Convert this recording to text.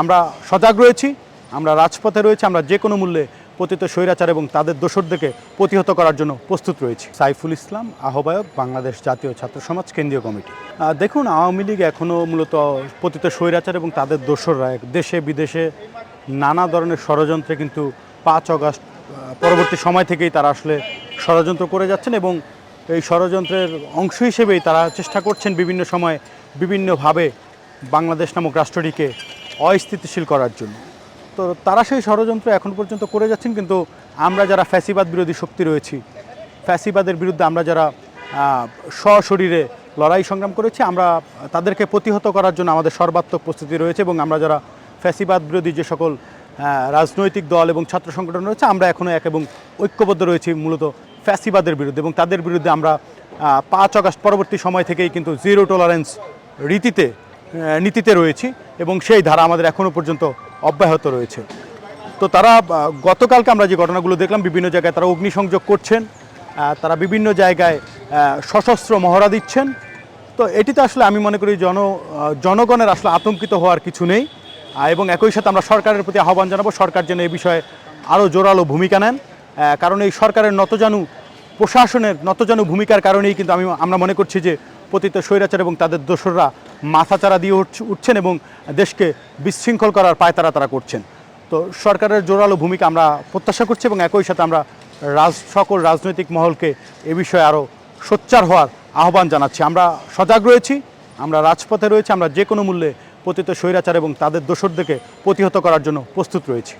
আমরা সজাগ রয়েছি, আমরা রাজপথে রয়েছি, আমরা যে কোনো মূল্যে পতিত স্বৈরাচার এবং তাদের দোসরদেরকে প্রতিহত করার জন্য প্রস্তুত রয়েছি। সাইফুল ইসলাম, আহ্বায়ক, বাংলাদেশ জাতীয় ছাত্র সমাজ কেন্দ্রীয় কমিটি। দেখুন, আওয়ামী লীগ এখনও মূলত পতিত স্বৈরাচার এবং তাদের দোসররা দেশে বিদেশে নানা ধরনের ষড়যন্ত্রে কিন্তু 5 অগাস্ট পরবর্তী সময় থেকেই তারা আসলে ষড়যন্ত্র করে যাচ্ছেন এবং এই ষড়যন্ত্রের অংশ হিসেবেই তারা চেষ্টা করছেন বিভিন্ন সময় বিভিন্নভাবে বাংলাদেশ নামক রাষ্ট্রটিকে অস্থিতিশীল করার জন্য। তো তারা সেই ষড়যন্ত্র এখন পর্যন্ত করে যাচ্ছেন, কিন্তু আমরা যারা ফ্যাসিবাদ বিরোধী শক্তি রয়েছি, ফ্যাসিবাদের বিরুদ্ধে আমরা যারা সশরীরে লড়াই সংগ্রাম করেছি, আমরা তাদেরকে প্রতিহত করার জন্য আমাদের সর্বাত্মক প্রস্তুতি রয়েছে এবং আমরা যারা ফ্যাসিবাদ বিরোধী যে সকল রাজনৈতিক দল এবং ছাত্র সংগঠন রয়েছে, আমরা এখনও এক এবং ঐক্যবদ্ধ রয়েছি মূলত ফ্যাসিবাদের বিরুদ্ধে এবং তাদের বিরুদ্ধে আমরা 5 অগাস্ট পরবর্তী সময় থেকেই কিন্তু জিরো টলারেন্স নীতিতে রয়েছি এবং সেই ধারা আমাদের এখনও পর্যন্ত অব্যাহত রয়েছে। তো তারা গতকালকে আমরা যে ঘটনাগুলো দেখলাম, বিভিন্ন জায়গায় তারা অগ্নিসংযোগ করছেন, তারা বিভিন্ন জায়গায় সশস্ত্র মহড়া দিচ্ছেন। তো এটিতে আসলে আমি মনে করি জনগণের আসলে আতঙ্কিত হওয়ার কিছু নেই এবং একই সাথে আমরা সরকারের প্রতি আহ্বান জানাবো, সরকার যেন এই বিষয়ে আরও জোরালো ভূমিকা নেন, কারণ এই সরকারের প্রশাসনের নতজানু ভূমিকার কারণেই কিন্তু আমরা মনে করছি যে পতিত স্বৈরাচার এবং তাদের দোসররা মাথাচাড়া দিয়ে উঠছেন এবং দেশকে বিশৃঙ্খল করার পায়তারা তারা করছেন। তো সরকারের জোরালো ভূমিকা আমরা প্রত্যাশা করছি এবং একই সাথে আমরা সকল রাজনৈতিক মহলকে এ বিষয়ে আরও সোচ্চার হওয়ার আহ্বান জানাচ্ছি। আমরা সজাগ রয়েছি, আমরা রাজপথে রয়েছি, আমরা যে কোনো মূল্যে পতিত স্বৈরাচার এবং তাদের দোসরদেরকে প্রতিহত করার জন্য প্রস্তুত রয়েছি।